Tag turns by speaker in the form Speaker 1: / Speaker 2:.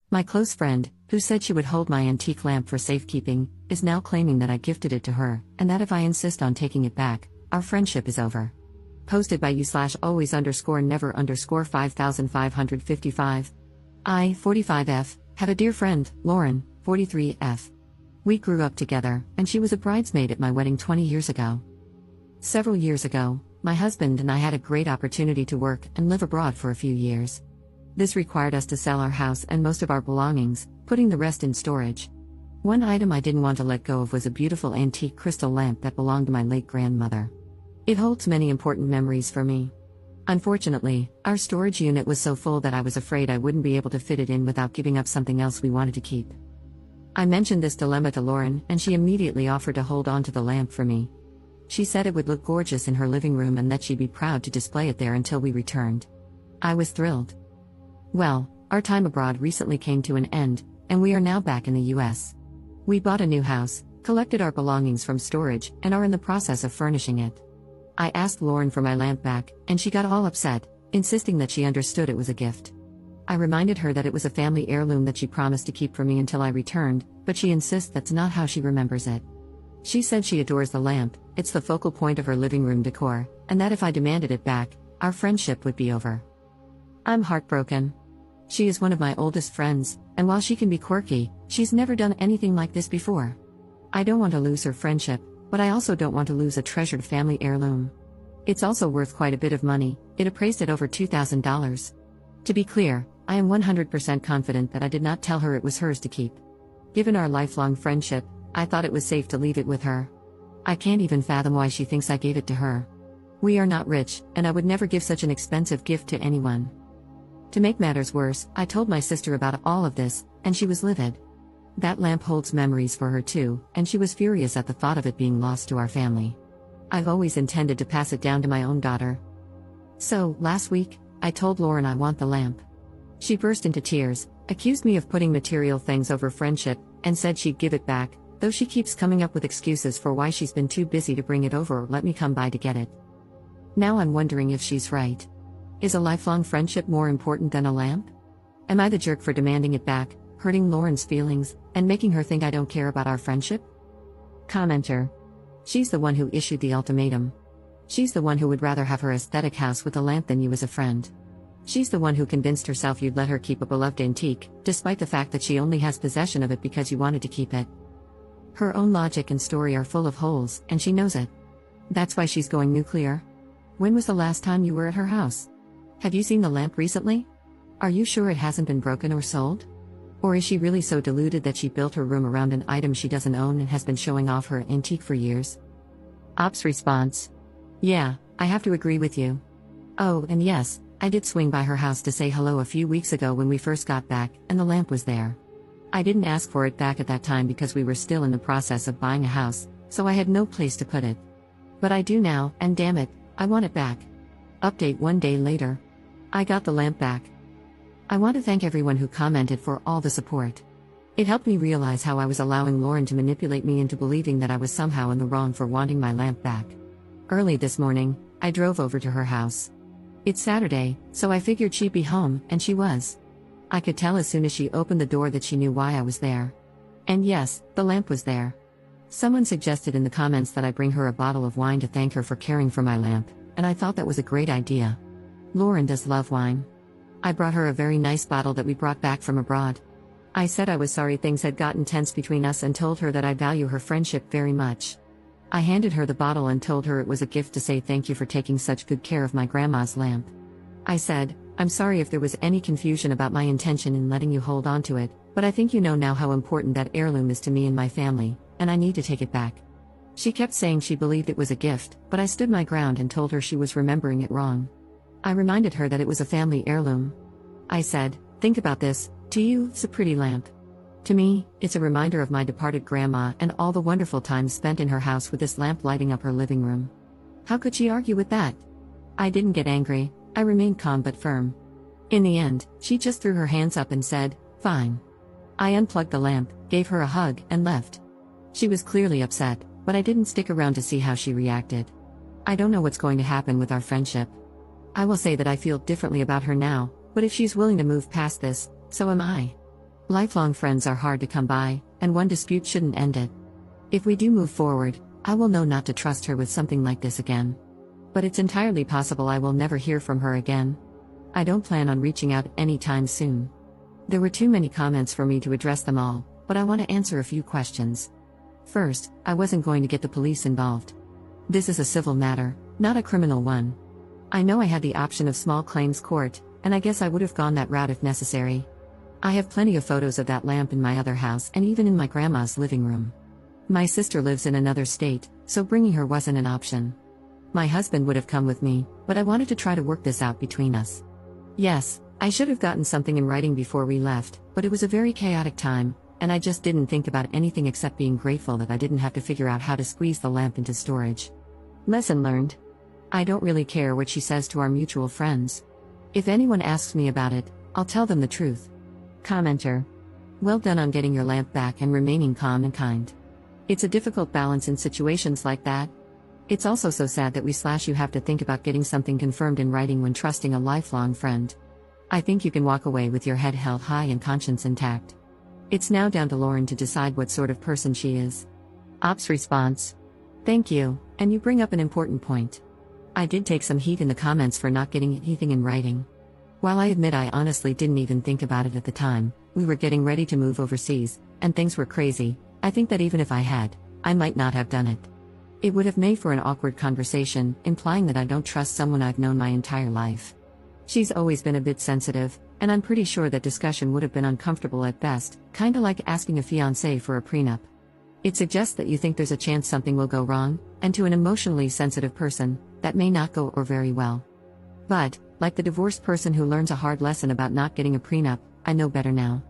Speaker 1: My close friend, who said she would hold my antique lamp for safekeeping, is now claiming that I gifted it to her, and that if I insist on taking it back, our friendship is over. Posted by you/always_never_5555. I, 45F, have a dear friend, Lauren, 43F. We grew up together, and she was a bridesmaid at my wedding 20 years ago. Several years ago, my husband and I had a great opportunity to work and live abroad for a few years. This required us to sell our house and most of our belongings, putting the rest in storage. One item I didn't want to let go of was a beautiful antique crystal lamp that belonged to my late grandmother. It holds many important memories for me. Unfortunately, our storage unit was so full that I was afraid I wouldn't be able to fit it in without giving up something else we wanted to keep. I mentioned this dilemma to Lauren, and she immediately offered to hold on to the lamp for me. She said it would look gorgeous in her living room and that she'd be proud to display it there until we returned. I was thrilled. Well, our time abroad recently came to an end, and we are now back in the US. We bought a new house, collected our belongings from storage, and are in the process of furnishing it. I asked Lauren for my lamp back, and she got all upset, insisting that she understood it was a gift. I reminded her that it was a family heirloom that she promised to keep for me until I returned, but she insists that's not how she remembers it. She said she adores the lamp, it's the focal point of her living room decor, and that if I demanded it back, our friendship would be over. I'm heartbroken. She is one of my oldest friends, and while she can be quirky, she's never done anything like this before. I don't want to lose her friendship, but I also don't want to lose a treasured family heirloom. It's also worth quite a bit of money, it appraised at over $2,000. To be clear, I am 100% confident that I did not tell her it was hers to keep. Given our lifelong friendship, I thought it was safe to leave it with her. I can't even fathom why she thinks I gave it to her. We are not rich, and I would never give such an expensive gift to anyone. To make matters worse, I told my sister about all of this, and she was livid. That lamp holds memories for her too, and she was furious at the thought of it being lost to our family. I've always intended to pass it down to my own daughter. So, last week, I told Lauren I want the lamp. She burst into tears, accused me of putting material things over friendship, and said she'd give it back, though she keeps coming up with excuses for why she's been too busy to bring it over or let me come by to get it. Now I'm wondering if she's right. Is a lifelong friendship more important than a lamp? Am I the jerk for demanding it back, hurting Lauren's feelings, and making her think I don't care about our friendship? Commenter. She's the one who issued the ultimatum. She's the one who would rather have her aesthetic house with a lamp than you as a friend. She's the one who convinced herself you'd let her keep a beloved antique, despite the fact that she only has possession of it because you wanted to keep it. Her own logic and story are full of holes, and she knows it. That's why she's going nuclear. When was the last time you were at her house? Have you seen the lamp recently? Are you sure it hasn't been broken or sold? Or is she really so deluded that she built her room around an item she doesn't own and has been showing off her antique for years? Ops response. Yeah, I have to agree with you. Oh, and yes, I did swing by her house to say hello a few weeks ago when we first got back, and the lamp was there. I didn't ask for it back at that time because we were still in the process of buying a house, so I had no place to put it. But I do now, and damn it, I want it back. Update 1 day later. I got the lamp back. I want to thank everyone who commented for all the support. It helped me realize how I was allowing Lauren to manipulate me into believing that I was somehow in the wrong for wanting my lamp back. Early this morning, I drove over to her house. It's Saturday, so I figured she'd be home, and she was. I could tell as soon as she opened the door that she knew why I was there. And yes, the lamp was there. Someone suggested in the comments that I bring her a bottle of wine to thank her for caring for my lamp, and I thought that was a great idea. Lauren does love wine. I brought her a very nice bottle that we brought back from abroad. I said I was sorry things had gotten tense between us and told her that I value her friendship very much. I handed her the bottle and told her it was a gift to say thank you for taking such good care of my grandma's lamp. I said, I'm sorry if there was any confusion about my intention in letting you hold on to it, but I think you know now how important that heirloom is to me and my family, and I need to take it back. She kept saying she believed it was a gift, but I stood my ground and told her she was remembering it wrong. I reminded her that it was a family heirloom. I said, think about this, to you, it's a pretty lamp. To me, it's a reminder of my departed grandma and all the wonderful times spent in her house with this lamp lighting up her living room. How could she argue with that? I didn't get angry, I remained calm but firm. In the end, she just threw her hands up and said, fine. I unplugged the lamp, gave her a hug, and left. She was clearly upset, but I didn't stick around to see how she reacted. I don't know what's going to happen with our friendship. I will say that I feel differently about her now, but if she's willing to move past this, so am I. Lifelong friends are hard to come by, and one dispute shouldn't end it. If we do move forward, I will know not to trust her with something like this again. But it's entirely possible I will never hear from her again. I don't plan on reaching out anytime soon. There were too many comments for me to address them all, but I want to answer a few questions. First, I wasn't going to get the police involved. This is a civil matter, not a criminal one. I know I had the option of small claims court, and I guess I would have gone that route if necessary. I have plenty of photos of that lamp in my other house and even in my grandma's living room. My sister lives in another state, so bringing her wasn't an option. My husband would have come with me, but I wanted to try to work this out between us. Yes, I should have gotten something in writing before we left, but it was a very chaotic time, and I just didn't think about anything except being grateful that I didn't have to figure out how to squeeze the lamp into storage. Lesson learned. I don't really care what she says to our mutual friends. If anyone asks me about it, I'll tell them the truth. Commenter. Well done on getting your lamp back and remaining calm and kind. It's a difficult balance in situations like that. It's also so sad that you have to think about getting something confirmed in writing when trusting a lifelong friend. I think you can walk away with your head held high and conscience intact. It's now down to Lauren to decide what sort of person she is. Ops response. Thank you, and you bring up an important point. I did take some heat in the comments for not getting anything in writing. While I admit I honestly didn't even think about it at the time, we were getting ready to move overseas, and things were crazy. I think that even if I had, I might not have done it. It would have made for an awkward conversation, implying that I don't trust someone I've known my entire life. She's always been a bit sensitive, and I'm pretty sure that discussion would have been uncomfortable at best, kinda like asking a fiancé for a prenup. It suggests that you think there's a chance something will go wrong, and to an emotionally sensitive person, that may not go or very well. But, like the divorced person who learns a hard lesson about not getting a prenup, I know better now.